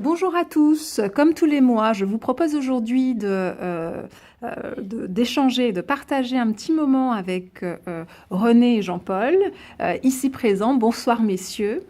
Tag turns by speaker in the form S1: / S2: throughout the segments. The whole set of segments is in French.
S1: Bonjour à tous, comme tous les mois, je vous propose aujourd'hui d'échanger, de partager un petit moment avec René et Jean-Paul, ici présents. Bonsoir messieurs.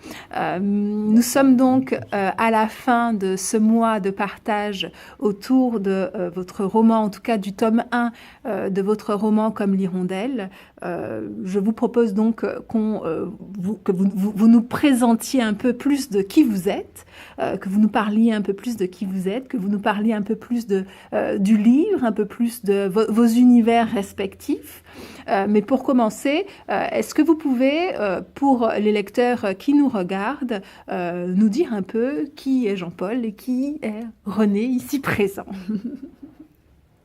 S1: Nous sommes donc à la fin de ce mois de partage autour de votre roman, en tout cas du tome 1 de votre roman Comme l'hirondelle. Je vous propose donc que vous nous présentiez un peu plus de qui vous êtes, que vous nous parliez un peu plus de qui vous êtes, que vous nous parliez un peu plus du livre, un peu plus de vos univers respectifs. Mais pour commencer, est-ce que vous pouvez, pour les lecteurs qui nous regardent, nous dire un peu qui est Jean-Paul et qui est René ici présent?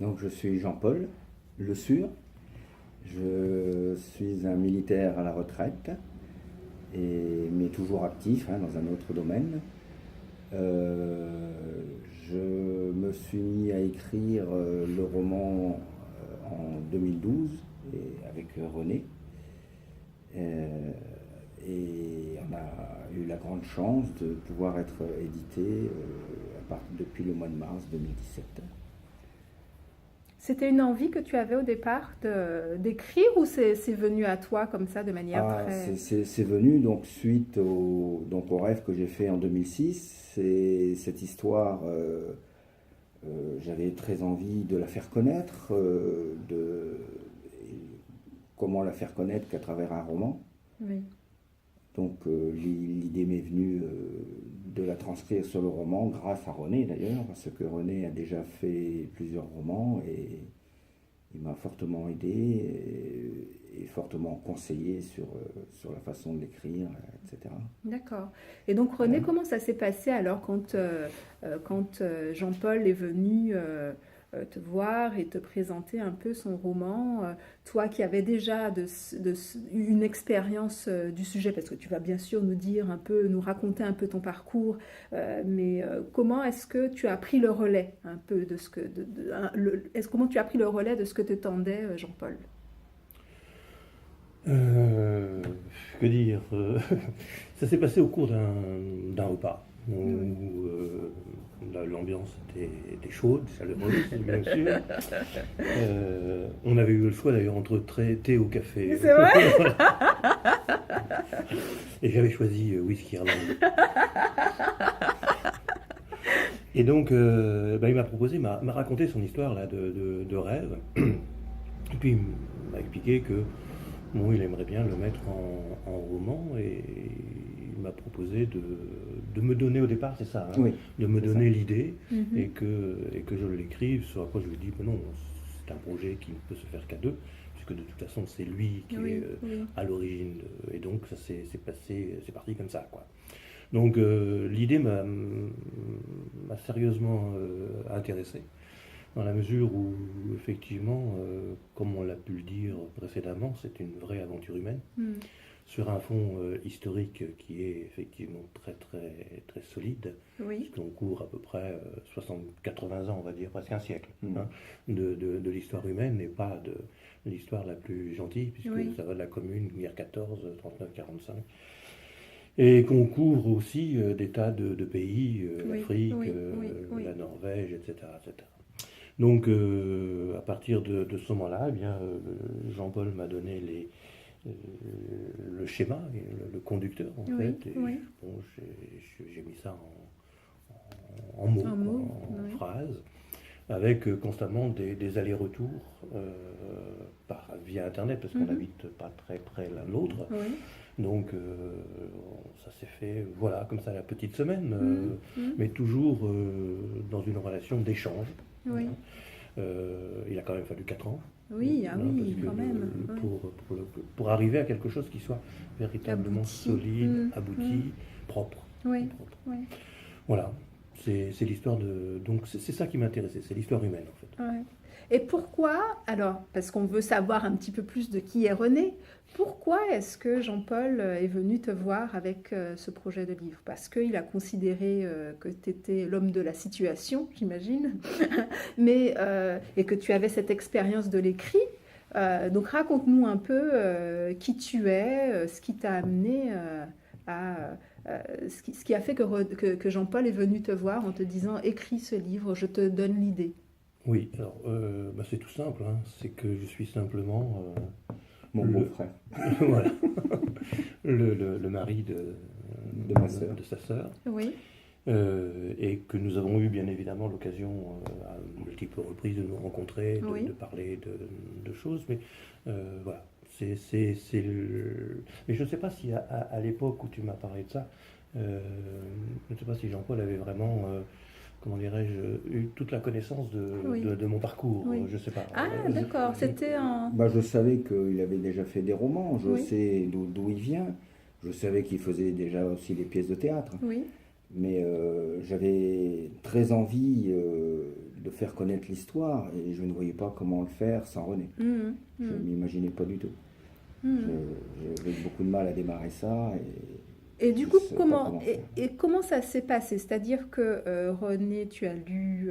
S2: Donc je suis Jean-Paul Le Sur, je suis un militaire à la retraite, mais toujours actif dans un autre domaine. Je me suis mis à écrire le roman en 2012 avec René. Et on a eu la grande chance de pouvoir être édité depuis le mois de mars 2017.
S1: C'était une envie que tu avais au départ d'écrire ou c'est venu à toi comme ça de manière très...
S2: C'est venu donc suite au rêve que j'ai fait en 2006. C'est cette histoire, j'avais très envie de la faire connaître, comment la faire connaître qu'à travers un roman.
S1: Oui.
S2: Donc l'idée m'est venue de la transcrire sur le roman, grâce à René d'ailleurs, parce que René a déjà fait plusieurs romans et il m'a fortement aidé et fortement conseillé sur la façon de l'écrire, etc.
S1: D'accord. Et donc René, comment ça s'est passé alors quand Jean-Paul est venu te voir et te présenter un peu son roman, toi qui avais déjà une expérience du sujet, parce que tu vas bien sûr nous raconter un peu ton parcours, mais comment est-ce que tu as pris le relais un peu de ce que, comment tu as pris le relais de ce que te tendait Jean-Paul?
S3: Que dire ça s'est passé au cours d'un repas où l'ambiance était chaude, chaleureuse, bien sûr. On avait eu le choix d'ailleurs entre thé ou café.
S1: C'est vrai.
S3: Et j'avais choisi whisky irlandais. Et donc, il m'a proposé, m'a raconté son histoire là, de rêve. Et puis, il m'a expliqué que bon, il aimerait bien le mettre en roman et il m'a proposé de me donner au départ, c'est ça,
S2: oui,
S3: de me donner
S2: ça.
S3: l'idée et que je l'écrive. Sur quoi je lui ai dit, non, c'est un projet qui ne peut se faire qu'à deux, puisque de toute façon c'est lui qui est à l'origine, et donc ça c'est parti comme ça, quoi. Donc l'idée m'a sérieusement intéressé, dans la mesure où, effectivement, comme on l'a pu le dire précédemment, c'est une vraie aventure humaine, sur un fond historique qui est effectivement très très très solide, puisqu'on court à peu près 80 ans, on va dire, presque un siècle, de l'histoire humaine, et pas de l'histoire la plus gentille, puisque ça va de la Commune, guerre 14, 39-45. Et qu'on couvre aussi des tas de pays, l'Afrique, la Norvège, etc. etc. Donc, à partir de ce moment-là, eh bien, Jean-Paul m'a donné le schéma, le conducteur, en fait. Et bon, j'ai mis ça en mots, en phrases, avec constamment des allers-retours via Internet, parce qu'on n'habite pas très près l'un de l'autre. Donc, ça s'est fait, voilà, comme ça, la petite semaine, mais toujours dans une relation d'échange.
S1: Oui.
S3: Il a quand même fallu 4 ans.
S1: Oui, quand même.
S3: Pour arriver à quelque chose qui soit véritablement solide, abouti, propre.
S1: Oui.
S3: Propre. Voilà, c'est l'histoire de... Donc c'est ça qui m'intéressait, c'est l'histoire humaine en fait.
S1: Ouais. Et pourquoi, alors, parce qu'on veut savoir un petit peu plus de qui est René, pourquoi est-ce que Jean-Paul est venu te voir avec ce projet de livre? Parce qu'il a considéré que tu étais l'homme de la situation, j'imagine, et que tu avais cette expérience de l'écrit. Donc raconte-nous un peu qui tu es, ce qui t'a amené ce qui a fait que Jean-Paul est venu te voir en te disant écris ce livre, je te donne l'idée.
S3: Oui, alors c'est tout simple, hein. C'est que je suis simplement
S2: Mon
S3: le,
S2: beau-frère
S3: voilà, le mari
S2: de ma sœur.
S3: de sa sœur,
S1: Oui,
S3: et que nous avons eu bien évidemment l'occasion à multiples reprises de nous rencontrer,
S1: oui.
S3: de parler de choses, mais voilà, mais je ne sais pas si à l'époque où tu m'as parlé de ça, je ne sais pas si Jean-Paul avait vraiment, comment dirais-je, eu toute la connaissance
S1: Oui.
S3: de mon parcours,
S1: Oui.
S3: je ne sais pas.
S1: Ah, d'accord, c'était en...
S2: Bah, je savais qu'il avait déjà fait des romans, je
S1: Oui.
S2: sais d'où il vient, je savais qu'il faisait déjà aussi des pièces de théâtre,
S1: Oui,
S2: mais j'avais très envie de faire connaître l'histoire et je ne voyais pas comment le faire sans René.
S1: mhm,
S2: Je ne
S1: mhm,
S2: m'imaginais pas du tout.
S1: mhm.
S2: J'avais beaucoup de mal à démarrer ça
S1: Et du
S2: je
S1: coup,
S2: ne savais pas comment faire.
S1: et comment ça s'est passé? C'est-à-dire que René, tu as lu...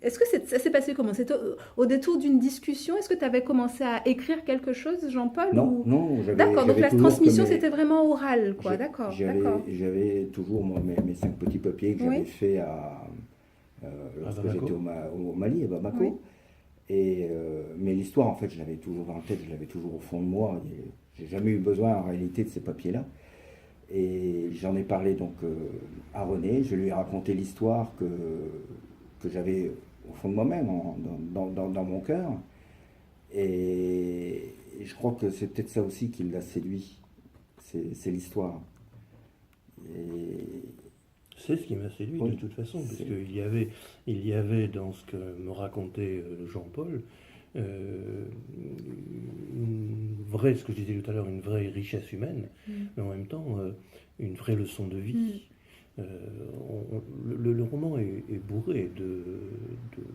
S1: Est-ce que ça s'est passé comment? C'était au détour d'une discussion? Est-ce que tu avais commencé à écrire quelque chose, Jean-Paul?
S2: Non,
S1: Ou...
S2: non,
S1: D'accord, donc
S2: j'avais
S1: la
S2: toujours
S1: transmission,
S2: que mes,
S1: c'était vraiment oral, quoi.
S2: j'ai-
S1: D'accord,
S2: j'avais,
S1: d'accord.
S2: j'avais toujours moi, mes 5 petits papiers que j'avais
S1: Oui,
S2: fait lorsque
S3: Bamako.
S2: j'étais au Mali, à Bamako.
S1: oui,
S2: Mais l'histoire, en fait, je l'avais toujours en tête, je l'avais toujours au fond de moi. J'ai jamais eu besoin, en réalité, de ces papiers-là. Et j'en ai parlé donc à René. Je lui ai raconté l'histoire que j'avais au fond de moi-même, dans mon cœur. Et je crois que c'est peut-être ça aussi qui l'a séduit. C'est l'histoire. Et
S3: C'est ce qui m'a séduit
S2: oui,
S3: de toute façon, parce
S2: c'est
S3: il y avait dans ce que me racontait Jean-Paul, ce que je disais tout à l'heure, une vraie richesse humaine,
S1: mm,
S3: mais en même temps une vraie leçon de
S1: mm,
S3: vie. Le roman est bourré de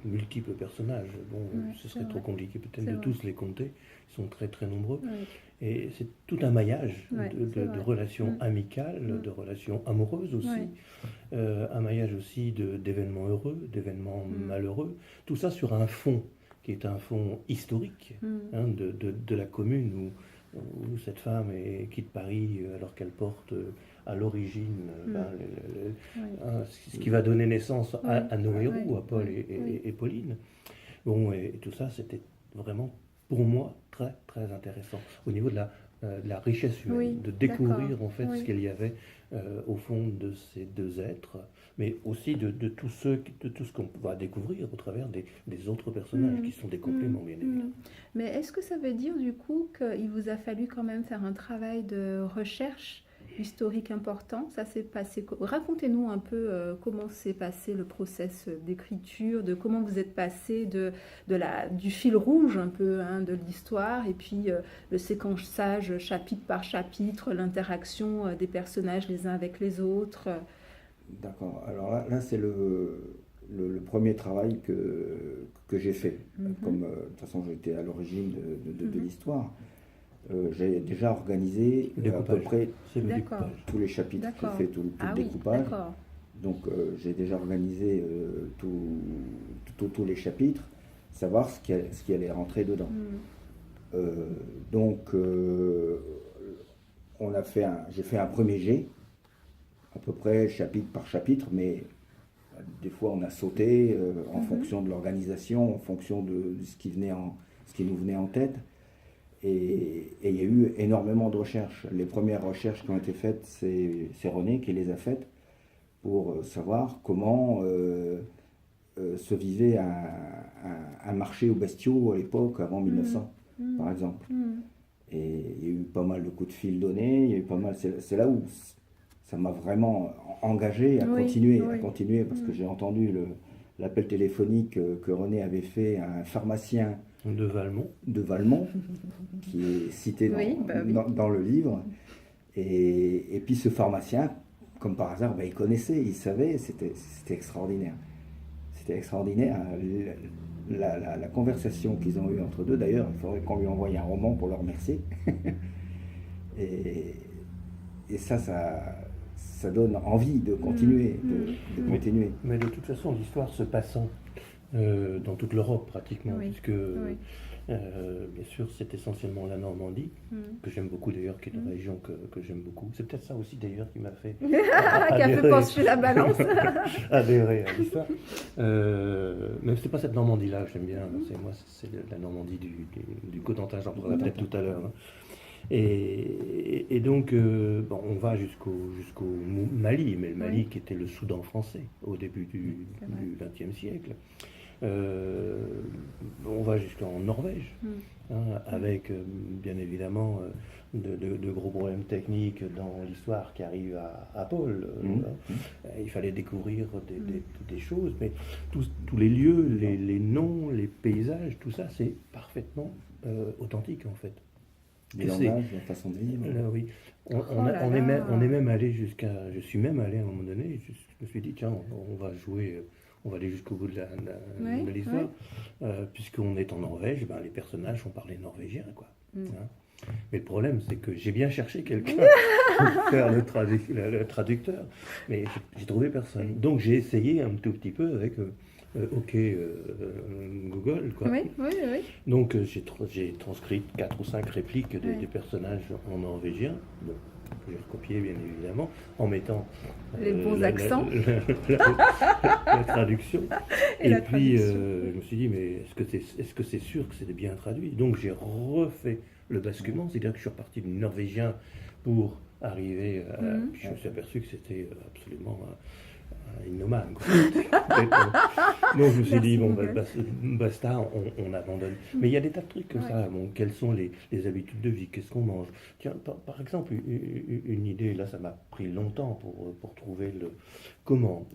S3: multiples personnages. Bon,
S1: ouais,
S3: ce
S1: c'est
S3: serait trop
S1: vrai,
S3: compliqué peut-être
S1: c'est
S3: de
S1: vrai.
S3: tous les compter. Ils sont très très nombreux.
S1: Oui,
S3: Et c'est tout un maillage
S1: ouais, c'est
S3: de
S1: vrai.
S3: relations
S1: Mm,
S3: amicales,
S1: mm,
S3: de relations amoureuses aussi,
S1: ouais,
S3: un maillage aussi d'événements heureux, d'événements
S1: mm,
S3: malheureux. Tout ça sur un fond qui est un fond historique,
S1: mm,
S3: hein, de la commune où cette femme quitte Paris alors qu'elle porte à l'origine
S1: mm, ouais,
S3: ce qui va donner naissance
S1: ouais,
S3: à nos
S1: ouais,
S3: héros, à Paul
S1: ouais, ouais.
S3: et Pauline. Bon, et tout ça, c'était vraiment pour moi très très intéressant au niveau de la richesse humaine,
S1: Oui,
S3: de
S1: d'accord.
S3: découvrir en fait ce
S1: Oui,
S3: qu'il y avait au fond de ces deux êtres, mais aussi de tout ce qu'on va découvrir au travers des autres personnages
S1: mm,
S3: qui sont des
S1: mm,
S3: compléments bien évidemment.
S1: mm. Mais est-ce que ça veut dire du coup qu'il vous a fallu quand même faire un travail de recherche historique important? Ça s'est passé. Racontez-nous un peu comment s'est passé le process d'écriture, de comment vous êtes passé du fil rouge un peu hein, de l'histoire et puis le séquençage chapitre par chapitre, l'interaction des personnages les uns avec les autres.
S2: d'accord. Alors là c'est le premier travail que j'ai fait.
S1: Mhm,
S2: Comme de toute façon j'étais à l'origine de
S1: mhm.
S2: l'histoire, j'ai déjà organisé
S3: Le
S2: à peu
S3: découpage,
S2: près
S3: c'est le
S1: D'accord,
S3: découpage.
S2: tous les chapitres. J'ai
S1: d'accord.
S2: fait tout le
S1: Ah oui,
S2: découpage.
S1: d'accord.
S2: Donc j'ai déjà organisé tous les chapitres, savoir ce qui allait rentrer dedans.
S1: Mm,
S2: Euh, donc j'ai fait un premier jet, à peu près chapitre par chapitre, mais des fois on a sauté en
S1: mhm,
S2: fonction de l'organisation, en fonction de ce qui nous venait en tête. Et il y a eu énormément de recherches. Les premières recherches qui ont été faites, c'est René qui les a faites pour savoir comment se vivait un marché aux bestiaux à l'époque, avant
S1: mm,
S2: 1900, par
S1: mm,
S2: exemple.
S1: mm.
S2: Et il y a eu pas mal de coups de fil donnés, il y a eu pas mal. C'est là où ça m'a vraiment engagé
S1: Oui,
S2: à
S1: oui.
S2: continuer, parce que
S1: Mm.
S2: j'ai entendu l'appel téléphonique que René avait fait à un pharmacien
S3: De Valmont.
S2: de Valmont, qui est cité
S1: Oui, bah oui.
S2: dans le livre. Et puis ce pharmacien, comme par hasard, il connaissait, il savait, c'était extraordinaire. C'était extraordinaire. La conversation qu'ils ont eue entre deux, d'ailleurs, il faudrait qu'on lui envoie un roman pour le remercier. et et ça donne envie de continuer,
S1: Mm,
S2: de
S1: mm,
S2: continuer.
S3: Mais de toute façon, l'histoire se passant dans toute l'Europe pratiquement,
S1: Oui,
S3: puisque
S1: oui.
S3: Bien sûr, c'est essentiellement la Normandie, que j'aime beaucoup d'ailleurs, qui est une région que j'aime beaucoup. C'est peut-être ça aussi d'ailleurs qui m'a fait
S1: Qui a fait pencher la balance.
S3: adhérer à l'histoire. Mais c'est pas cette Normandie-là que j'aime bien. C'est la Normandie du Cotentin, j'en parlerai peut-être tout à l'heure. Hein. Et donc, bon, on va jusqu'au Mali, mais le Mali qui était le Soudan français au début du XXe siècle. On va jusqu'en Norvège, hein, avec bien évidemment de gros problèmes techniques dans l'histoire qui arrivent à Paul. Il fallait découvrir des choses, mais tous les lieux, les noms, les paysages, tout ça, c'est parfaitement authentique en fait.
S2: Les langages, la façon de vivre.
S3: Oui. On est même allé je suis même allé à un moment donné, je me suis dit, tiens, on va jouer. On va aller jusqu'au bout de l'histoire. Puisqu'on est en Norvège, ben, les personnages vont parler norvégien, quoi. Hein. Mais le problème, c'est que j'ai bien cherché quelqu'un pour faire le traducteur, mais j'ai trouvé personne. Donc j'ai essayé un tout petit peu avec Google, quoi. Donc j'ai transcrit 4 ou 5 répliques des personnages en norvégien. Bon, j'ai recopié bien évidemment en mettant
S1: les bons accents,
S3: la traduction. Et puis
S1: traduction.
S3: Je me suis dit, mais est-ce que c'est sûr que c'était bien traduit? Donc j'ai refait le basculement, c'est-à-dire que je suis reparti du norvégien pour arriver je me suis aperçu que c'était absolument innommable. Donc je me suis dit, bon, basta, on abandonne. Mais il y a des tas de trucs comme ça. Bon, quelles sont les habitudes de vie? Qu'est-ce qu'on mange? Tiens, par exemple, une idée, là, ça m'a pris longtemps pour trouver comment,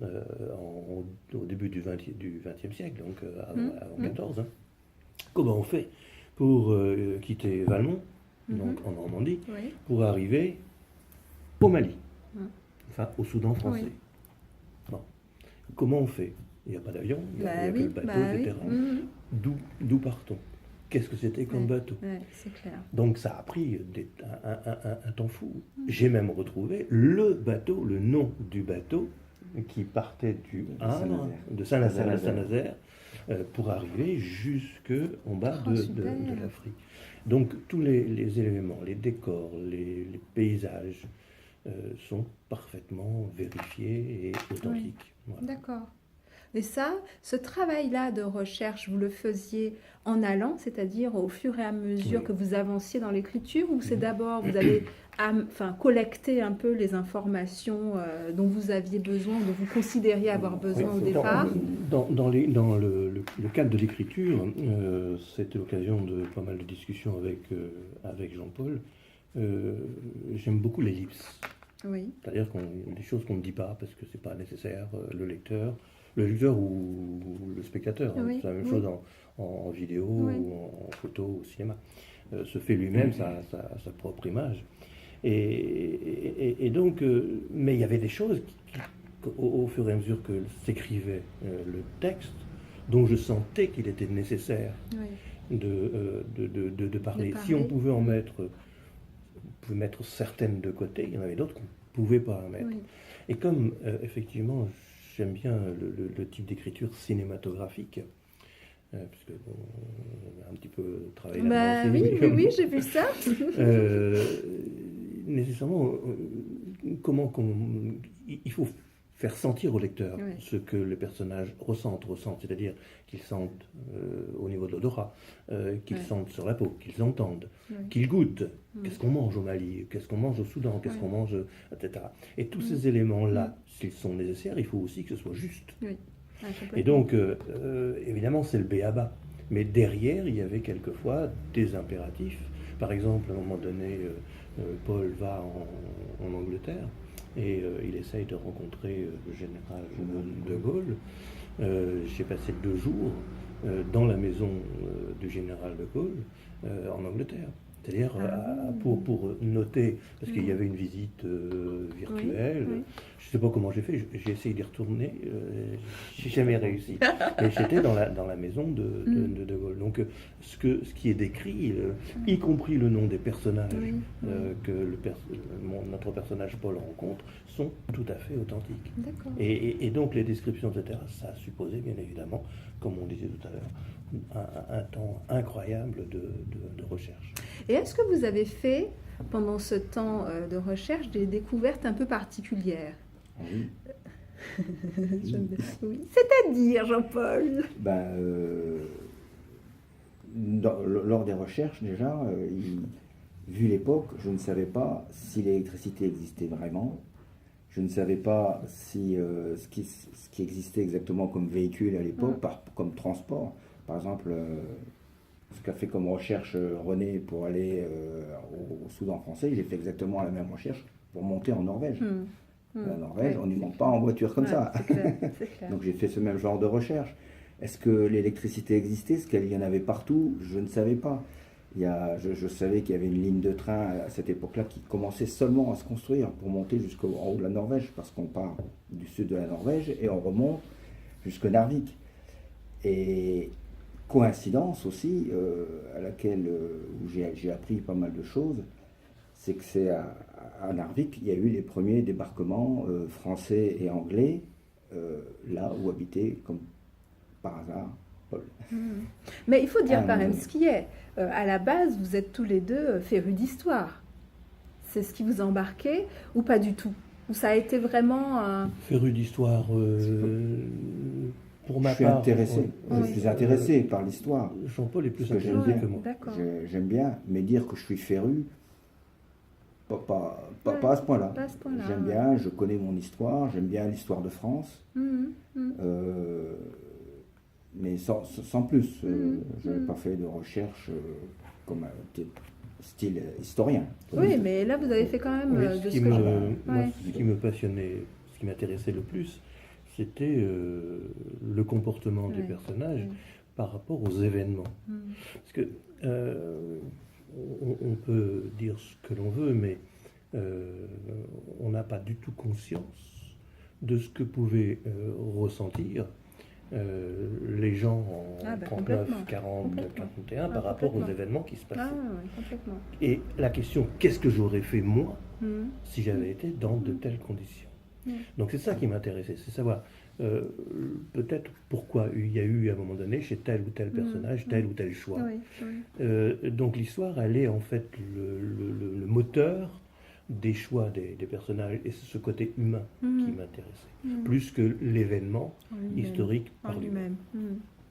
S3: au début du XXe siècle, donc avant 14, hein, comment on fait pour quitter Valmont, donc en Normandie, pour arriver au Mali, enfin au Soudan français. Bon. Comment on fait? Il n'y a pas d'avion, il n'y a que le bateau, etc. D'où partons? Qu'est-ce que c'était comme bateau?
S1: C'est clair.
S3: Donc ça a pris un temps fou. J'ai même retrouvé le bateau, le nom du bateau qui partait de Saint-Nazaire, pour arriver jusqu'en bas de l'Afrique. Donc tous les éléments, les décors, les paysages sont parfaitement vérifiés et authentiques. Voilà.
S1: D'accord. Et ça, ce travail-là de recherche, vous le faisiez en allant, c'est-à-dire au fur et à mesure que vous avanciez dans l'écriture, ou c'est d'abord, vous avez collecté un peu les informations dont vous aviez besoin, dont vous considériez avoir besoin au départ?
S3: Dans le cadre de l'écriture, c'était l'occasion de pas mal de discussions avec Jean-Paul. J'aime beaucoup l'ellipse. C'est-à-dire des choses qu'on ne dit pas parce que c'est pas nécessaire. Le lecteur ou le spectateur, hein, c'est la même chose en vidéo ou en photo, au cinéma, se fait lui-même sa propre image. Et donc, mais il y avait des choses au fur et à mesure que s'écrivait le texte, dont je sentais qu'il était nécessaire de parler. Si on pouvait en mettre certaines de côté, il y en avait d'autres qu'on ne pouvait pas en mettre. Et comme effectivement j'aime bien le type d'écriture cinématographique, puisque on a un petit peu travaillé là-dedans.
S1: Oui, j'ai vu ça.
S3: Nécessairement, il faut faire sentir au lecteur ce que le personnage ressent, c'est-à-dire qu'ils sentent au niveau de l'odorat, qu'ils sentent sur la peau, qu'ils entendent, qu'ils goûtent. Qu'est-ce qu'on mange au Mali, qu'est-ce qu'on mange au Soudan, qu'est-ce qu'on mange, etc. Et tous ces éléments-là, s'ils sont nécessaires, il faut aussi que ce soit juste. Et donc, évidemment, c'est le b.a.-ba. Mais derrière, il y avait quelquefois des impératifs. Par exemple, à un moment donné, Paul va en Angleterre et il essaye de rencontrer le général de Gaulle. J'ai passé 2 jours dans la maison du général de Gaulle en Angleterre. C'est-à-dire pour noter, parce qu'il y avait une visite virtuelle. Je ne sais pas comment j'ai fait, j'ai essayé d'y retourner, j'ai jamais réussi. Mais j'étais dans la maison de Gaulle. Donc ce qui est décrit, y compris le nom des personnages que notre personnage Paul rencontre, sont tout à fait authentiques. Et donc les descriptions, etc., ça supposait bien évidemment, comme on disait tout à l'heure, un temps incroyable de recherche.
S1: Et est-ce que vous avez fait, pendant ce temps de recherche, des découvertes un peu particulières?
S2: Oui.
S1: Oui. C'est-à-dire, Jean-Paul?
S2: Lors des recherches, déjà, vu l'époque, je ne savais pas si l'électricité existait vraiment. Je ne savais pas si ce qui existait exactement comme véhicule à l'époque, comme transport. Par exemple, ce qu'a fait comme recherche René pour aller au Soudan français, j'ai fait exactement la même recherche pour monter en Norvège. La Norvège, on n'y monte pas en voiture comme ça.
S1: C'est clair, c'est clair.
S2: Donc j'ai fait ce même genre de recherche. Est-ce que l'électricité existait? Est-ce qu'il y en avait partout? Je ne savais pas. Je savais qu'il y avait une ligne de train à cette époque-là qui commençait seulement à se construire pour monter jusqu'en haut de la Norvège, parce qu'on part du sud de la Norvège et on remonte jusque Narvik. Et coïncidence aussi, à laquelle où j'ai appris pas mal de choses, c'est que c'est à Narvik il y a eu les premiers débarquements français et anglais, là où habitait, comme par hasard, Paul.
S1: Mais il faut dire quand même ce qui est. À la base, vous êtes tous les deux férus d'histoire. C'est ce qui vous a embarqué ou pas du tout? Ou ça a été vraiment...
S3: Féru d'histoire, pour ma part...
S2: Je suis intéressé,
S1: Oui.
S2: je suis intéressé par l'histoire.
S3: Jean-Paul est plus
S2: Parce que j'aime
S3: intéressé
S2: bien.
S3: que moi.
S1: D'accord.
S2: J'aime bien, mais dire que je suis féru, pas à ce point-là.
S1: Pas à ce point-là,
S2: J'aime bien, je connais mon histoire, j'aime bien l'histoire de France, mais sans plus. Je n'ai pas fait de recherche comme un style historien.
S1: Oui, mais là, vous avez fait quand même
S3: Oui,
S1: de ce que...
S3: moi, ce qui me passionnait, ce qui m'intéressait le plus, c'était le comportement des personnages par rapport aux événements. Parce que on peut dire ce que l'on veut, mais on n'a pas du tout conscience de ce que pouvaient ressentir les gens en 39, 40, 41 par rapport aux événements qui se passaient.
S1: Complètement.
S3: Et la question, qu'est-ce que j'aurais fait moi si j'avais été dans de telles conditions? Donc c'est ça qui m'intéressait, c'est savoir peut-être pourquoi il y a eu à un moment donné chez tel ou tel personnage tel ou tel choix. Donc l'histoire, elle est en fait le moteur des choix des personnages, et c'est ce côté humain qui m'intéressait, plus que l'événement historique par lui-même.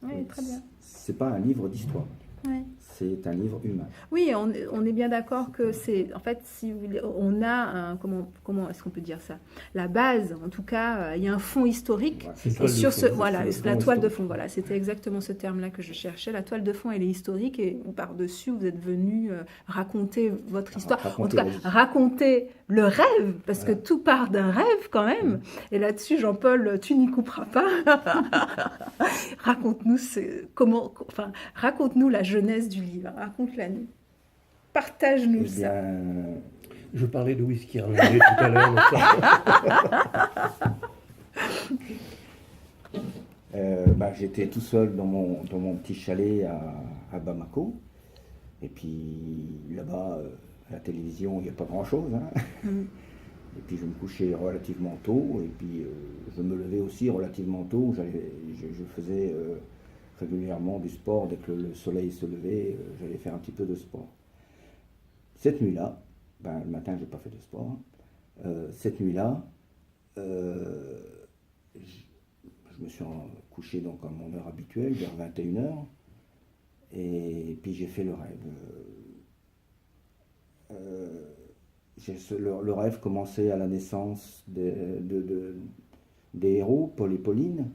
S1: Oui, très bien.
S2: C'est pas un livre d'histoire.
S1: Ouais.
S2: C'est un livre humain.
S1: Oui, on est bien d'accord que c'est, en fait, si vous voulez, on a un, comment est-ce qu'on peut dire ça? La base, en tout cas, il y a un fond historique.
S2: Ouais,
S1: et sur voilà, la toile de fond,
S2: historique.
S1: voilà, c'était exactement ce terme-là que je cherchais. La toile de fond, elle est historique, et par-dessus, vous êtes venu raconter votre histoire. En tout cas, raconter le rêve, parce que tout part d'un rêve quand même. Et là-dessus, Jean-Paul, tu n'y couperas pas. Raconte-nous raconte-nous la genèse du livre. Raconte-la nous. Partage-nous ça.
S3: Je parlais de whisky irlandais tout à l'heure.
S2: J'étais tout seul dans mon petit chalet à Bamako. Et puis là-bas, à la télévision, il n'y a pas grand-chose. Et puis je me couchais relativement tôt. Et puis je me levais aussi relativement tôt. Je faisais régulièrement du sport. Dès que le soleil se levait, j'allais faire un petit peu de sport. Cette nuit-là, le matin, je n'ai pas fait de sport. Cette nuit-là, je me suis couché donc à mon heure habituelle, vers 21h. Et puis j'ai fait le rêve. Le rêve commençait à la naissance des héros, Paul et Pauline.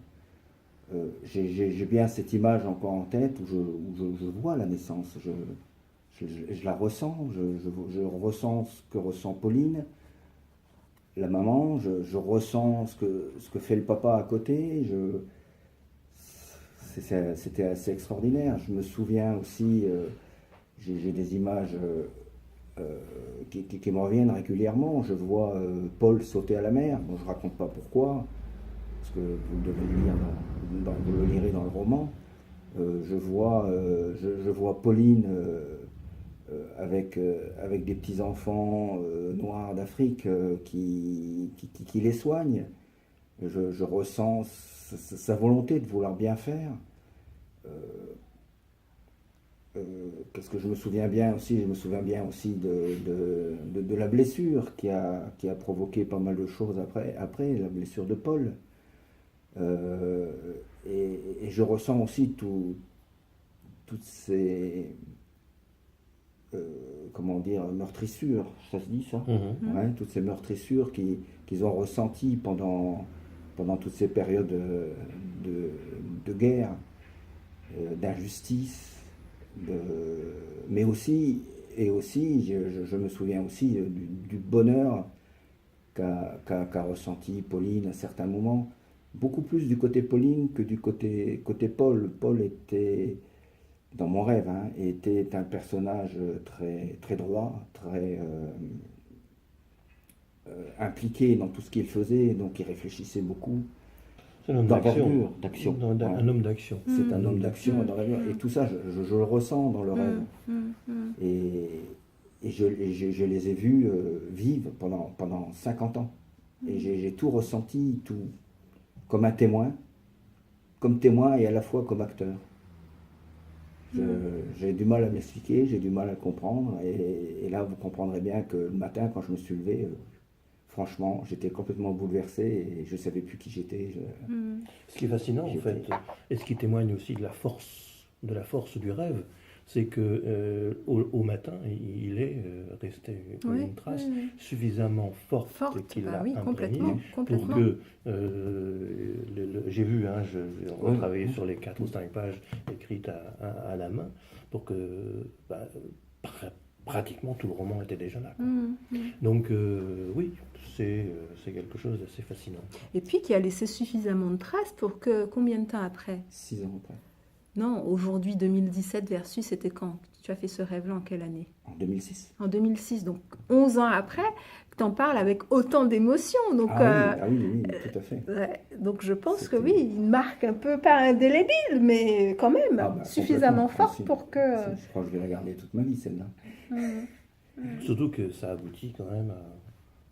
S2: J'ai bien cette image encore en tête où je vois la naissance. Je la ressens, je ressens ce que ressent Pauline, la maman, je ressens ce que fait le papa à côté. C'était assez extraordinaire. Je me souviens aussi, j'ai des images qui me reviennent régulièrement. Je vois Paul sauter à la mer. Bon, je ne raconte pas pourquoi, parce que vous devez le lire vous le lirez dans le roman. Je vois Pauline avec des petits-enfants noirs d'Afrique qui les soignent. Je ressens sa volonté de vouloir bien faire. qu'est-ce que je me souviens bien aussi? Je me souviens bien aussi de la blessure qui a provoqué pas mal de choses après la blessure de Paul. Euh, et je ressens aussi toutes ces, comment dire, meurtrissures, ça se dit ça? Ouais, toutes ces meurtrissures qu'ils ont ressenties pendant toutes ces périodes de guerre, d'injustice, mais aussi, je me souviens aussi du bonheur qu'a ressenti Pauline à certains moments, beaucoup plus du côté Pauline que du côté Paul. Paul était, dans mon rêve, hein, était un personnage très, très droit, très impliqué dans tout ce qu'il faisait, donc il réfléchissait beaucoup.
S3: C'est un homme
S2: d'action.
S3: Un homme d'action.
S2: C'est un homme d'action, et tout ça, je le ressens dans le rêve. Et je les ai vus vivre pendant 50 ans. Et j'ai tout ressenti, tout comme un témoin, et à la fois comme acteur. J'ai du mal à m'expliquer, j'ai du mal à comprendre. Et là, vous comprendrez bien que le matin, quand je me suis levé, franchement, j'étais complètement bouleversé et je ne savais plus qui j'étais.
S3: Ce qui est fascinant, en fait, et ce qui témoigne aussi de la force du rêve, c'est que au matin, il est resté comme une trace suffisamment forte qu'il l'a imprégnée pour que j'ai vu, hein, on a travaillé sur les 4 ou 5 pages écrites à la main pour que pratiquement tout le roman était déjà là. Donc oui, c'est quelque chose d'assez fascinant.
S1: Et puis qui a laissé suffisamment de traces pour que, combien de temps après?
S2: 6 ans après.
S1: Non, aujourd'hui 2017 versus c'était quand? Tu as fait ce rêve-là en quelle année?
S2: En 2006.
S1: En 2006, donc 11 ans après, tu en parles avec autant d'émotion. Donc,
S2: oui, tout à fait.
S1: Donc je pense que oui, une marque un peu, pas indélébile, mais quand même suffisamment forte pour que...
S2: Je crois que je vais la garder toute ma vie, celle-là.
S3: Surtout que ça aboutit quand même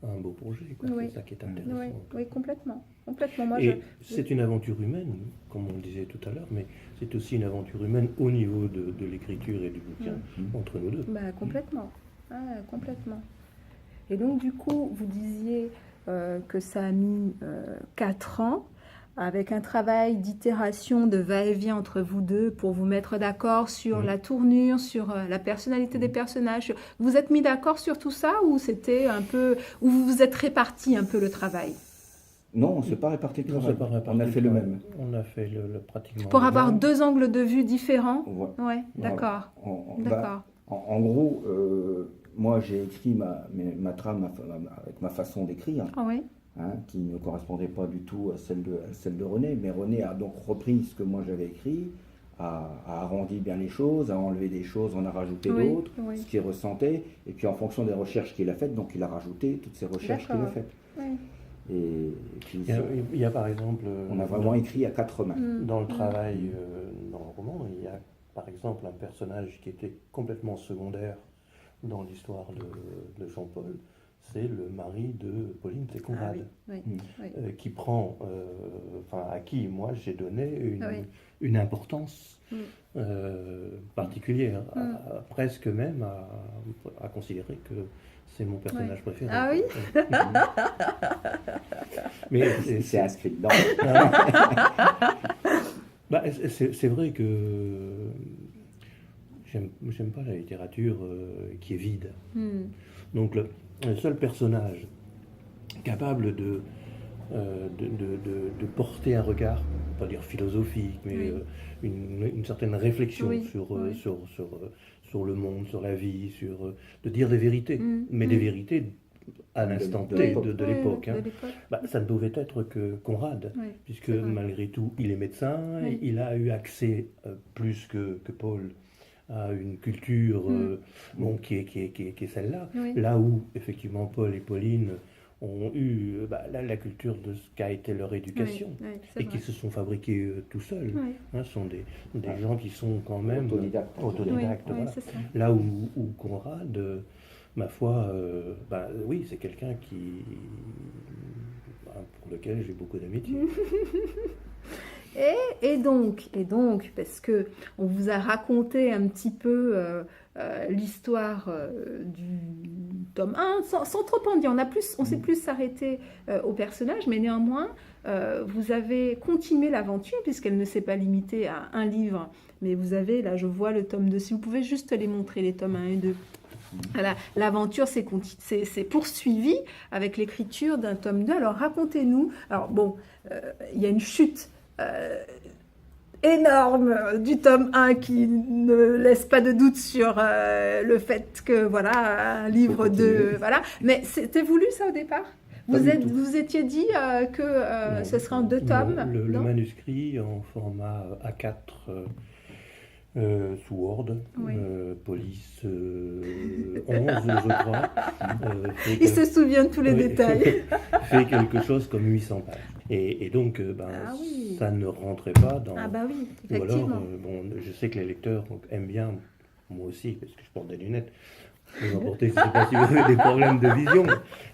S3: à un beau projet, quoi. C'est ça qui est intéressant.
S1: Oui, complètement.
S3: C'est une aventure humaine, comme on le disait tout à l'heure, mais c'est aussi une aventure humaine au niveau de l'écriture et du bouquin, entre nous deux.
S1: Complètement. Complètement. Et donc, du coup, vous disiez que ça a mis 4 ans, avec un travail d'itération, de va-et-vient entre vous deux pour vous mettre d'accord sur la tournure, sur la personnalité des personnages. Vous êtes mis d'accord sur tout ça ou c'était un peu... ou vous vous êtes réparti un peu le travail?
S2: Non, on ne s'est pas réparti le travail. On a fait le même.
S3: On a fait pratiquement
S1: pour
S3: le
S1: avoir
S3: même.
S1: 2 angles de vue différents?
S2: Ouais.
S1: D'accord. D'accord.
S2: En gros, moi j'ai écrit ma trame avec ma façon d'écrire. Qui ne correspondait pas du tout à celle de René, mais René a donc repris ce que moi j'avais écrit, a arrondi bien les choses, a enlevé des choses, en a rajouté d'autres, ce qu'il ressentait, et puis en fonction des recherches qu'il a faites, donc il a rajouté toutes ces recherches qu'il a faites. Et puis,
S3: il y a par exemple...
S2: on a vraiment écrit à 4 mains.
S3: Dans le travail, dans le roman, il y a par exemple un personnage qui était complètement secondaire dans l'histoire de Jean-Paul. C'est le mari de Pauline, c'est Conrad, qui prend, à qui moi j'ai donné une importance particulière, presque même à considérer que c'est mon personnage préféré.
S1: Ah oui.
S2: Mais c'est inscrit dedans.
S3: C'est vrai que j'aime pas la littérature qui est vide. Donc le seul personnage capable de porter un regard, pas dire philosophique, mais une certaine réflexion sur le monde, sur la vie, de dire des vérités, mais des vérités à l'instant T de l'époque. Ça ne pouvait être que Conrad, puisque malgré tout, il est médecin, il a eu accès plus que Paul à une culture qui est celle-là. Là où, effectivement, Paul et Pauline ont eu la culture de ce qu'a été leur éducation et qui se sont fabriqués tout seuls. Ce sont des gens qui sont quand même autodidactes. Là où Conrad, ma foi, oui, c'est quelqu'un pour lequel j'ai beaucoup d'amitié.
S1: Et donc, parce que on vous a raconté un petit peu l'histoire du tome 1, sans trop en dire, on s'est plus s'arrêter au personnage, mais néanmoins, vous avez continué l'aventure, puisqu'elle ne s'est pas limitée à un livre, mais vous avez, là je vois le tome 2, si vous pouvez juste les montrer, les tomes 1 et 2. Voilà, l'aventure s'est poursuivie avec l'écriture d'un tome 2. Alors racontez-nous, alors bon, il y a une chute énorme du tome 1 qui ne laisse pas de doute sur le fait que voilà, un livre de... Voilà. Mais c'était voulu ça au départ? Vous étiez dit que
S3: Non,
S1: ce serait en 2 tomes?
S3: Le manuscrit en format A4 sous Word,
S1: Oui.
S3: police 11, je crois.
S1: Il se souvient de tous les
S3: oui,
S1: détails.
S3: fait quelque chose comme 800 pages. Et donc,
S1: Ah oui.
S3: ça ne rentrait pas dans...
S1: Ah bah oui,
S3: Ou alors,
S1: effectivement.
S3: bon, je sais que les lecteurs aiment bien, moi aussi, parce que je porte des lunettes. Vous emportez, je ne sais pas si vous avez des problèmes de vision,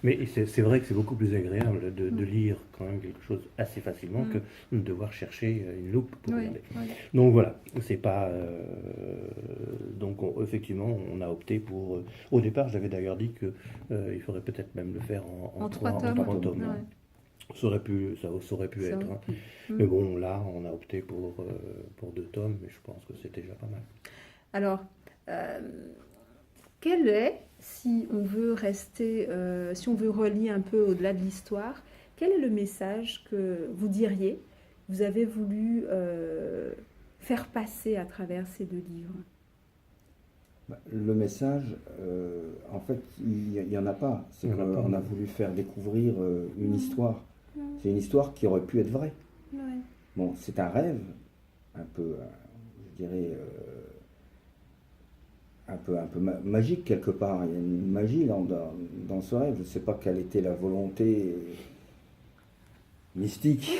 S3: mais c'est vrai que c'est beaucoup plus agréable de lire quand même quelque chose assez facilement que de devoir chercher une loupe pour regarder.
S1: Oui.
S3: Donc voilà, c'est pas. Donc effectivement, on a opté pour. Au départ, j'avais d'ailleurs dit que il faudrait peut-être même le faire en
S1: 3
S3: trois
S1: tomes.
S3: tomes.
S1: Ouais.
S3: Ça aurait pu
S1: Ça
S3: être.
S1: aurait
S3: Hein.
S1: pu.
S3: Mais bon, là, on a opté pour 2 tomes, mais je pense que c'est déjà pas mal.
S1: Alors, quel est, si on veut rester, si on veut relier un peu au-delà de l'histoire, quel est le message que vous diriez, vous avez voulu faire passer à travers ces 2 livres?
S2: Le message, en fait, il n'y en a pas. C'est qu'on a voulu faire découvrir une histoire. C'est une histoire qui aurait pu être vraie.
S1: Ouais.
S2: Bon, c'est un rêve, un peu, je dirais, un peu magique quelque part. Il y a une magie dans ce rêve. Je ne sais pas quelle était la volonté mystique.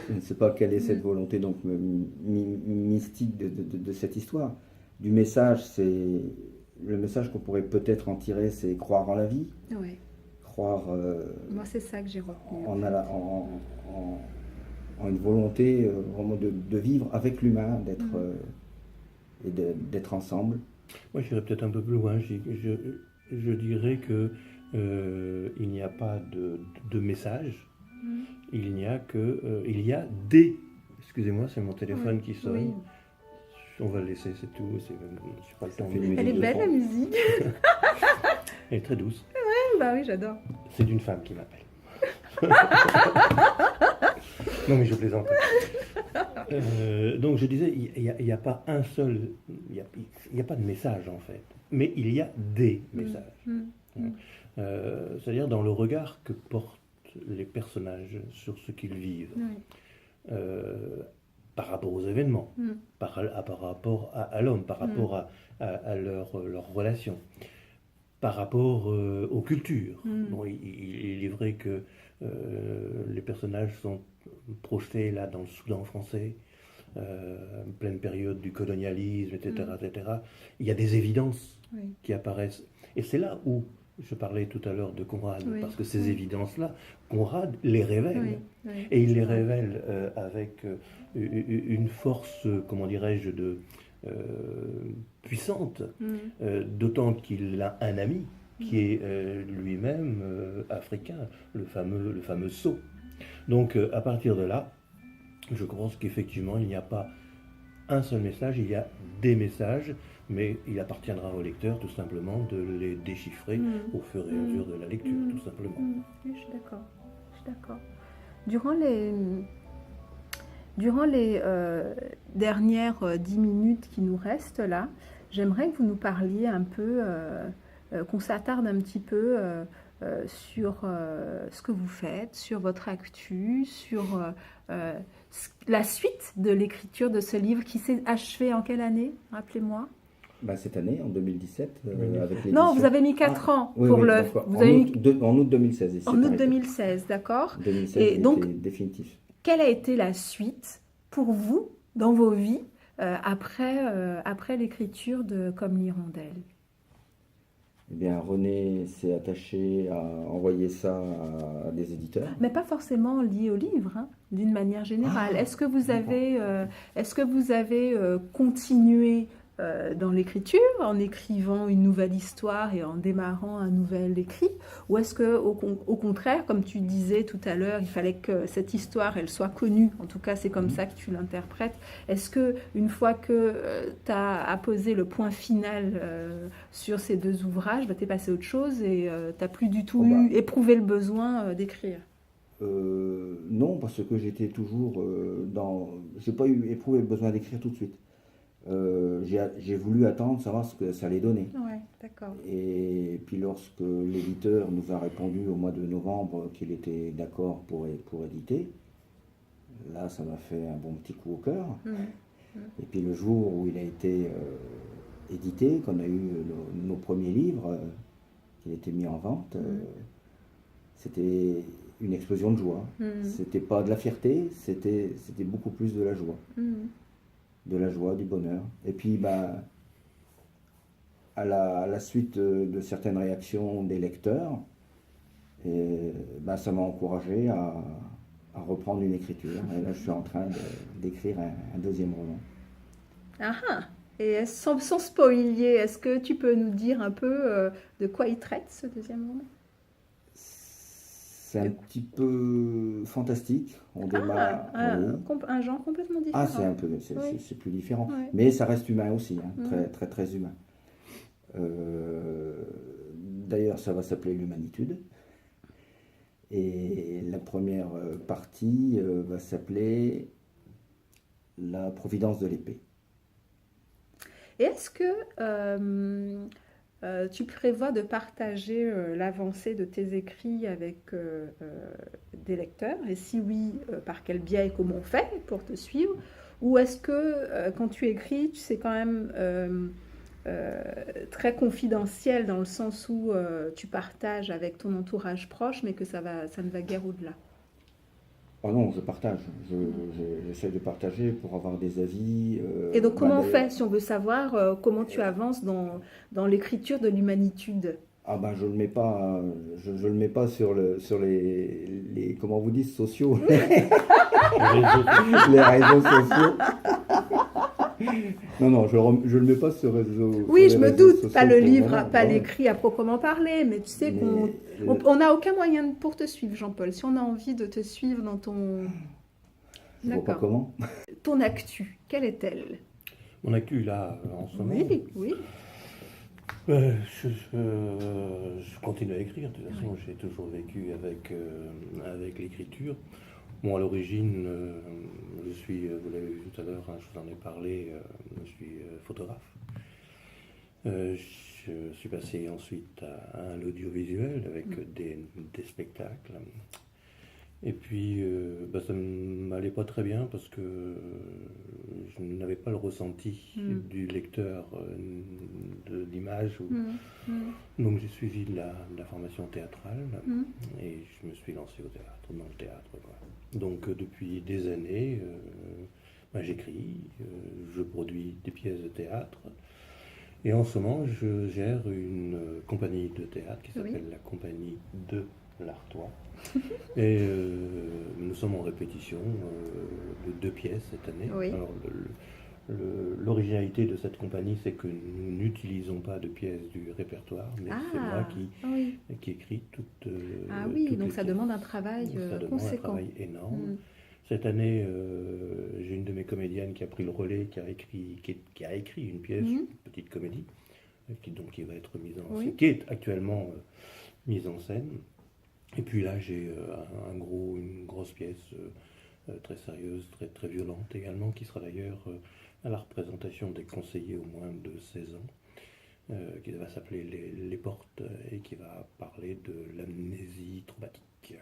S2: Je ne sais pas quelle est cette volonté donc mystique de cette histoire. Du message, le message qu'on pourrait peut-être en tirer, c'est croire en la vie,
S1: Ouais.
S2: croire
S1: Moi, c'est ça que j'ai retenu.
S2: en une volonté vraiment de vivre avec l'humain, d'être ensemble.
S3: Moi, j'irais peut-être un peu plus loin. Je dirais que il n'y a pas de message. Il y a des. Excusez-moi, c'est mon téléphone qui sonne.
S1: Oui.
S3: On va le laisser, c'est tout. Je n'ai pas le temps.
S1: Elle est belle, la musique.
S3: Elle est très douce.
S1: Bah oui, j'adore.
S3: C'est d'une femme qui m'appelle. Non, mais je plaisante. Donc je disais, il n'y a pas un seul, il n'y a pas de message en fait, mais il y a des messages. C'est-à-dire dans le regard que portent les personnages sur ce qu'ils vivent, par rapport aux événements, par rapport à l'homme, par rapport à leur relation, par rapport aux cultures. Bon, il est vrai que les personnages sont projetés là dans le Soudan français, pleine période du colonialisme, etc., etc. Il y a des évidences qui apparaissent. Et c'est là où je parlais tout à l'heure de Conrad, parce que ces évidences-là, Conrad les révèle. Et il les révèle avec une force, comment dirais-je, puissante, d'autant qu'il a un ami qui est lui-même africain, le fameux Sceau. Donc à partir de là, je pense qu'effectivement il n'y a pas un seul message, il y a des messages, mais il appartiendra au lecteur tout simplement de les déchiffrer au fur et à mesure de la lecture, tout simplement.
S1: Oui, je suis d'accord. Durant les dernières 10 minutes qui nous restent là, j'aimerais que vous nous parliez un peu, qu'on s'attarde un petit peu sur ce que vous faites, sur votre actu, sur la suite de l'écriture de ce livre qui s'est achevé en quelle année? Rappelez-moi.
S2: Cette année, en 2017, avec l'édition.
S1: Non, vous avez mis 4 ans pour le...
S2: En août 2016.
S1: En août 2016, d'accord.
S2: 2016,
S1: et donc,
S2: définitif.
S1: Quelle a été la suite pour vous, dans vos vies, après l'écriture de Comme l'hirondelle?
S2: Eh bien, René s'est attaché à envoyer ça à des éditeurs.
S1: Mais pas forcément lié au livre, hein, d'une manière générale.
S2: Ah,
S1: Est-ce que vous
S2: d'accord.
S1: avez continué dans l'écriture en écrivant une nouvelle histoire et en démarrant un nouvel écrit? Ou est-ce que, au contraire, comme tu disais tout à l'heure, il fallait que cette histoire, elle soit connue, en tout cas c'est comme ça que tu l'interprètes. Est-ce que une fois que tu as apposé le point final sur ces deux ouvrages, bah, tu es passé à autre chose et tu n'as plus du tout
S2: Oh, bah,
S1: éprouvé le besoin d'écrire?
S2: non, parce que j'étais toujours dans. J'ai pas éprouvé le besoin d'écrire tout de suite. J'ai voulu attendre, savoir ce que ça allait donner.
S1: Ouais, d'accord.
S2: Et puis lorsque l'éditeur nous a répondu au mois de novembre qu'il était d'accord pour éditer, là ça m'a fait un bon petit coup au cœur. Et puis le jour où il a été édité, qu'on a eu nos premiers livres, qu'il a été mis en vente, c'était une explosion de joie. C'était pas de la fierté, c'était beaucoup plus de la joie. De la joie, du bonheur. Et puis, bah, à la suite de certaines réactions des lecteurs, bah, ça m'a encouragé à reprendre une écriture. Et là, je suis en train d'écrire un deuxième roman.
S1: Ah ah. Et sans spoiler, est-ce que tu peux nous dire un peu de quoi il traite ce deuxième roman?
S2: C'est un petit peu fantastique. On démarre. Oui.
S1: Un genre complètement différent.
S2: Ah, c'est un peu,
S1: Oui.
S2: c'est plus différent.
S1: Ouais.
S2: Mais ça reste humain aussi, hein, très, très, très humain. D'ailleurs, ça va s'appeler l'humanitude. Et la première partie va s'appeler la providence de l'épée.
S1: Et est-ce que tu prévois de partager l'avancée de tes écrits avec des lecteurs? Et si oui, par quel biais et comment on fait pour te suivre? Ou est-ce que quand tu écris, tu sais quand même très confidentiel dans le sens où tu partages avec ton entourage proche, mais que ça ne va guère au-delà?
S2: Oh non, je partage. J'essaie de partager pour avoir des avis.
S1: Et donc, comment on
S2: d'ailleurs,
S1: fait si on veut savoir comment tu avances dans l'écriture de l'humanitude?
S2: ah ben, je le mets pas, je le mets pas sur les comment vous dites, sociaux, les réseaux sociaux. Non, je le mets pas sur réseau.
S1: Oui,
S2: sur
S1: je
S2: les
S1: me
S2: réseaux
S1: doute,
S2: sociaux
S1: pas le
S2: pour
S1: livre,
S2: moment.
S1: pas
S2: Ouais.
S1: l'écrit à proprement parler, mais tu sais
S2: Mais
S1: on n'a aucun moyen pour te suivre, Jean-Paul. Si on a envie de te suivre dans ton...
S2: je vois pas
S1: D'accord.
S2: comment.
S1: Ton actu, quelle est-elle?
S3: Mon actu, là, en ce moment,
S1: Oui.
S3: je continue à écrire. De toute façon, j'ai toujours vécu avec l'écriture. Bon, à l'origine, je suis, vous l'avez vu tout à l'heure, hein, je vous en ai parlé, je suis photographe. Je suis passé ensuite à l'audiovisuel avec des spectacles. Et puis, ça ne m'allait pas très bien parce que je n'avais pas le ressenti du lecteur de l'image. Donc, j'ai suivi de la formation théâtrale et je me suis lancé au théâtre, dans le théâtre, quoi. Donc, depuis des années, j'écris, je produis des pièces de théâtre. Et en ce moment, je gère une compagnie de théâtre qui s'appelle la Compagnie de l'Artois. Et nous sommes en répétition de 2 pièces cette année.
S1: Oui.
S3: Alors, l'originalité de cette compagnie, c'est que nous n'utilisons pas de pièces du répertoire, mais c'est moi qui écris toutes
S1: Oui,
S3: toutes
S1: donc
S3: les
S1: ça
S3: pièces.
S1: demande un travail
S3: Ça demande un
S1: conséquent.
S3: travail énorme. Cette année, j'ai une de mes comédiennes qui a pris le relais, qui a écrit une pièce, une petite comédie, qui va être mise en scène, qui est actuellement mise en scène. Et puis là, j'ai une grosse pièce très sérieuse, très, très violente également, qui sera d'ailleurs à la représentation des conseillers au moins de 16 ans, qui va s'appeler les Portes et qui va parler de l'amnésie traumatique.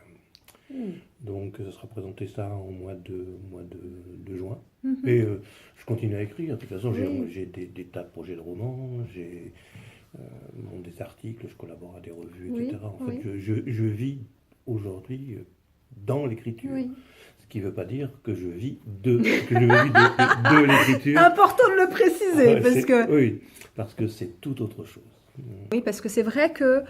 S3: Donc, ça sera présenté ça au mois de juin. Et je continue à écrire. De toute façon, j'ai des tas de projets de romans, j'ai des articles, je collabore à des revues, etc. En fait, je vis aujourd'hui dans l'écriture. Ce qui ne veut pas dire que je vis de l'écriture.
S1: Important de le préciser, parce que...
S3: Oui, parce que c'est tout autre chose.
S1: Oui, parce que c'est vrai que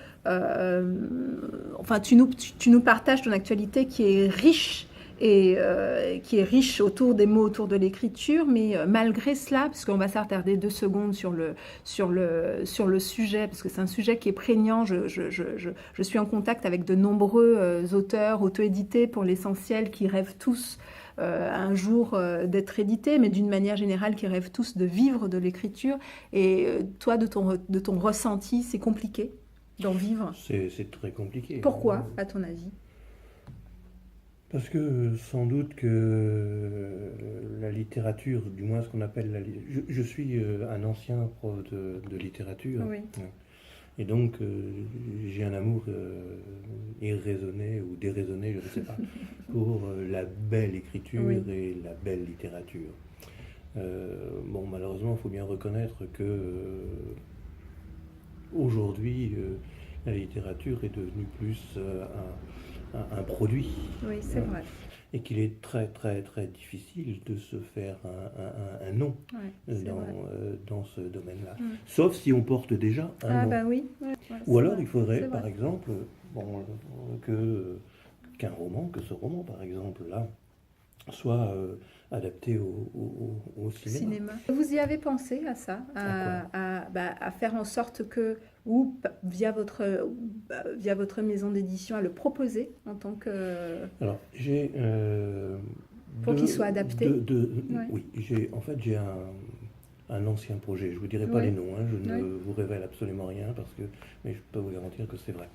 S1: enfin, tu nous partages ton actualité qui est riche et qui est riche autour des mots, autour de l'écriture, mais malgré cela, parce qu'on va s'attarder 2 secondes sur le sujet, parce que c'est un sujet qui est prégnant, je suis en contact avec de nombreux auteurs auto-édités pour l'essentiel qui rêvent tous un jour d'être édités, mais d'une manière générale qui rêvent tous de vivre de l'écriture. Et toi, de ton ressenti, c'est compliqué d'en vivre?
S3: C'est très compliqué.
S1: Pourquoi, à ton avis?
S3: Parce que sans doute que la littérature, du moins ce qu'on appelle je suis un ancien prof de littérature.
S1: Oui.
S3: Et donc j'ai un amour irraisonné ou déraisonné, je ne sais pas, pour la belle écriture
S1: Oui.
S3: et la belle littérature. Bon, malheureusement, il faut bien reconnaître que aujourd'hui, la littérature est devenue plus un produit.
S1: Oui, c'est vrai.
S3: Et qu'il est très très très difficile de se faire un nom
S1: Ouais, c'est vrai.
S3: dans ce domaine-là.
S1: Mm.
S3: Sauf si on porte déjà un
S1: Ah
S3: nom.
S1: bah oui. Ouais,
S3: Ou alors
S1: vrai.
S3: il faudrait
S1: C'est
S3: par
S1: vrai.
S3: exemple que ce roman par exemple là soit adapté au cinéma.
S1: Vous y avez pensé à ça, à faire en sorte que, ou via votre maison d'édition, à le proposer en tant que...
S3: Alors j'ai
S1: Pour qu'il soit adapté. Ouais.
S3: Oui, j'ai un ancien projet. Je vous dirai pas
S1: Ouais.
S3: les noms, hein, je ne
S1: Ouais.
S3: vous révèle absolument rien mais je peux vous garantir que c'est vrai.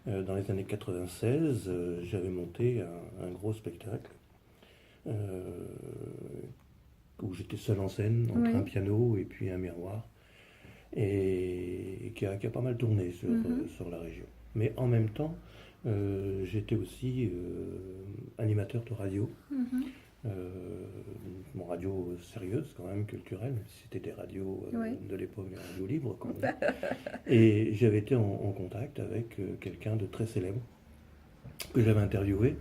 S3: Dans les années 96, j'avais monté un gros spectacle où j'étais seul en scène entre
S1: Oui.
S3: un piano et puis un miroir et qui a pas mal tourné sur la région. Mais en même temps, j'étais aussi animateur de radio. Mon radio sérieuse quand même, culturelle, même si c'était des radios
S1: Oui.
S3: de l'époque, des radios libres quand même. Et j'avais été en contact avec quelqu'un de très célèbre que j'avais interviewé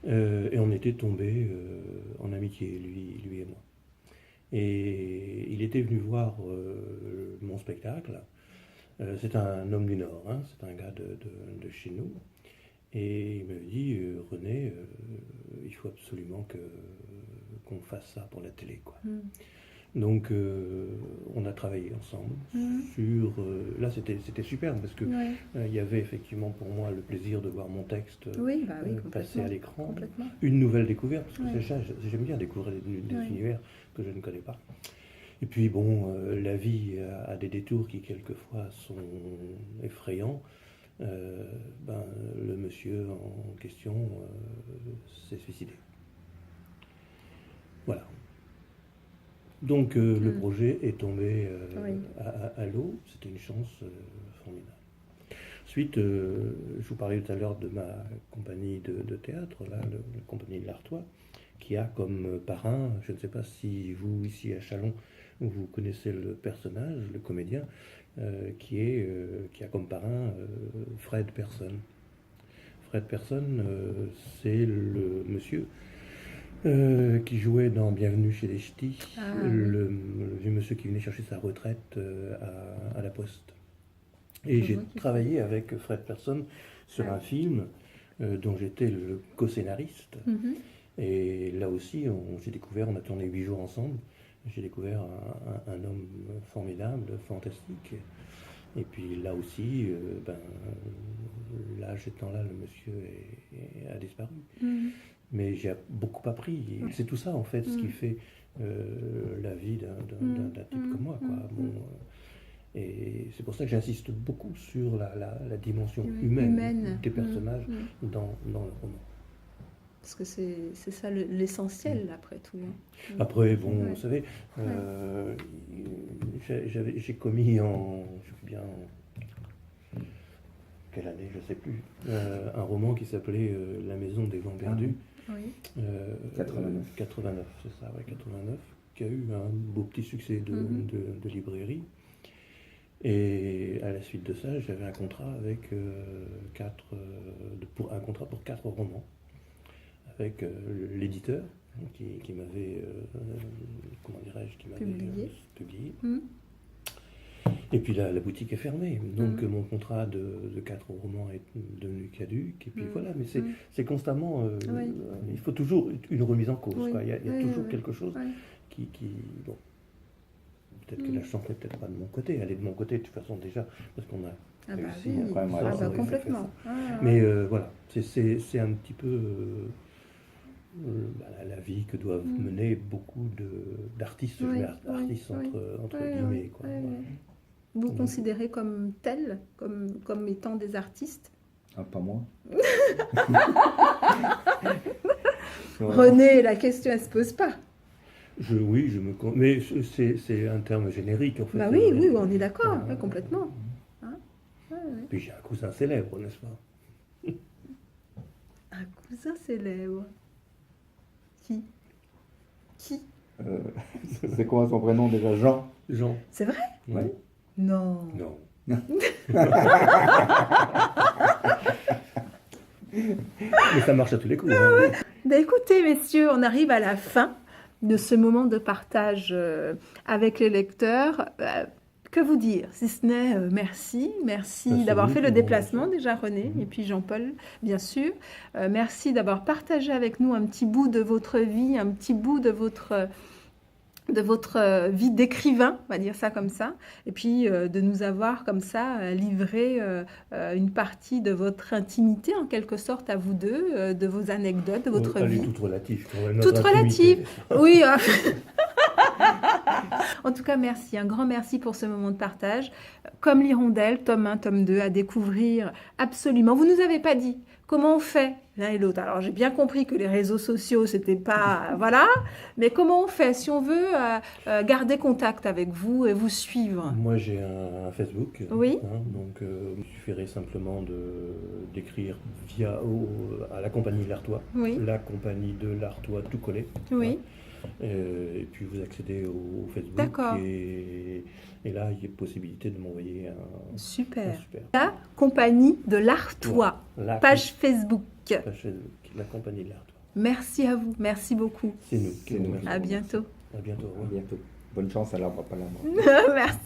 S3: et on était tombés en amitié, lui et moi. Et il était venu voir mon spectacle. C'est un homme du Nord, hein, c'est un gars de chez nous. Et il m'avait dit, René, il faut absolument qu'on fasse ça pour la télé, quoi. Donc on a travaillé ensemble sur... là c'était superbe parce que il y avait effectivement pour moi le plaisir de voir mon texte passer à l'écran. Une nouvelle découverte, parce que c'est ça, j'aime bien découvrir des univers que je ne connais pas. Et puis bon, la vie a des détours qui quelquefois sont effrayants. Le monsieur en question s'est suicidé. Voilà. Donc le projet est tombé à l'eau, c'était une chance formidable. Ensuite, je vous parlais tout à l'heure de ma compagnie de théâtre, là, la compagnie de l'Artois, qui a comme parrain, je ne sais pas si vous, ici à Châlons, vous connaissez le personnage, le comédien, qui a comme parrain Fred Persson. Fred Persson, c'est le monsieur qui jouait dans Bienvenue chez les Ch'tis, le vieux monsieur qui venait chercher sa retraite à la Poste. Et j'ai travaillé avec Fred Persson sur un film dont j'étais le co-scénariste. Et là aussi, on a tourné 8 jours ensemble. J'ai découvert un homme formidable, fantastique. Et puis là aussi, l'âge étant là, le monsieur a disparu. Mais j'ai beaucoup appris. C'est tout ça, en fait, ce qui fait la vie d'un type comme moi, quoi. Bon, et c'est pour ça que j'insiste beaucoup sur la dimension humaine des personnages dans le roman.
S1: Parce que c'est ça l'essentiel, après tout.
S3: Après, bon, vous savez, j'ai commis je sais bien, quelle année, je ne sais plus, un roman qui s'appelait La maison des vents perdus. 89, c'est ça, 89, qui a eu un beau petit succès de librairie. Et à la suite de ça, j'avais un contrat avec un contrat pour 4 romans avec l'éditeur qui m'avait, comment dirais-je, qui m'avait publié. Et puis la boutique est fermée, donc mon contrat de 4 romans est devenu caduc, et puis voilà, mais c'est constamment,
S1: Oui.
S3: il faut toujours une remise en cause,
S1: Oui.
S3: quoi. Il y a
S1: Oui,
S3: toujours
S1: oui.
S3: quelque chose
S1: Oui.
S3: qui bon, peut-être que la chance n'est peut-être pas de mon côté, elle est de mon côté de toute façon déjà, parce qu'on a
S1: Ah bah
S3: réussi
S1: oui.
S2: quand même à
S1: Ah
S2: avoir
S1: bah
S2: fait
S1: complètement. Ah,
S3: Mais voilà, c'est un petit peu la vie que doivent mener beaucoup d'artistes, je
S1: Oui,
S3: mets
S1: oui,
S3: artistes
S1: oui.
S3: entre
S1: Oui,
S3: guillemets,
S1: oui,
S3: quoi.
S1: oui,
S3: Voilà.
S1: oui. Vous considérez comme tels, comme étant des artistes?
S2: Ah, pas moi.
S1: René, la question, elle se pose pas.
S3: Oui, mais c'est un terme générique en fait.
S1: Bah oui, oui, on est d'accord, ouais, complètement. Hein? Ouais, ouais.
S3: Puis j'ai un cousin célèbre, n'est-ce pas?
S1: Un cousin célèbre. Qui?
S2: C'est quoi son prénom déjà? Jean.
S3: Jean.
S1: C'est vrai?
S3: Ouais.
S1: Non.
S3: Non. Mais ça marche à tous les coups. Hein.
S1: Ben écoutez, messieurs, on arrive à la fin de ce moment de partage avec les lecteurs. Que vous dire, si ce n'est merci. Merci
S3: C'est
S1: d'avoir
S3: nous
S1: fait
S3: qui
S1: le
S3: vous
S1: déplacement
S3: remercions.
S1: déjà, René, et puis Jean-Paul, bien sûr. Merci d'avoir partagé avec nous un petit bout de votre vie, un petit bout de votre vie d'écrivain, on va dire ça comme ça, et puis de nous avoir comme ça livré une partie de votre intimité en quelque sorte à vous deux, de vos anecdotes, de votre
S3: Elle est
S1: vie.
S3: toute relative. Quand même,
S1: Toute
S3: notre intimité.
S1: relative, oui. En tout cas, merci, un grand merci pour ce moment de partage. Comme l'Hirondelle, tome 1, tome 2, à découvrir absolument. Vous nous avez pas dit comment on fait l'un et l'autre. Alors, j'ai bien compris que les réseaux sociaux, c'était pas... voilà. Mais comment on fait si on veut garder contact avec vous et vous suivre?
S3: Moi, j'ai un Facebook.
S1: Oui.
S3: Hein, donc, il suffirait simplement d'écrire à la compagnie de l'Artois.
S1: Oui.
S3: La compagnie de l'Artois, tout collé.
S1: Oui.
S3: Et puis vous accédez au Facebook.
S1: D'accord.
S3: Et là, il y a possibilité de m'envoyer un
S1: Super.
S3: super.
S1: La compagnie de l'Artois.
S3: La
S1: Page Facebook.
S3: page Facebook, la compagnie de l'Artois.
S1: Merci à vous. Merci beaucoup.
S3: C'est nous. qui
S2: C'est
S3: vous
S2: nous.
S3: remercions.
S1: À bientôt.
S3: À bientôt.
S2: À bientôt. Bonne chance à l'arbre à palabres.
S1: Merci.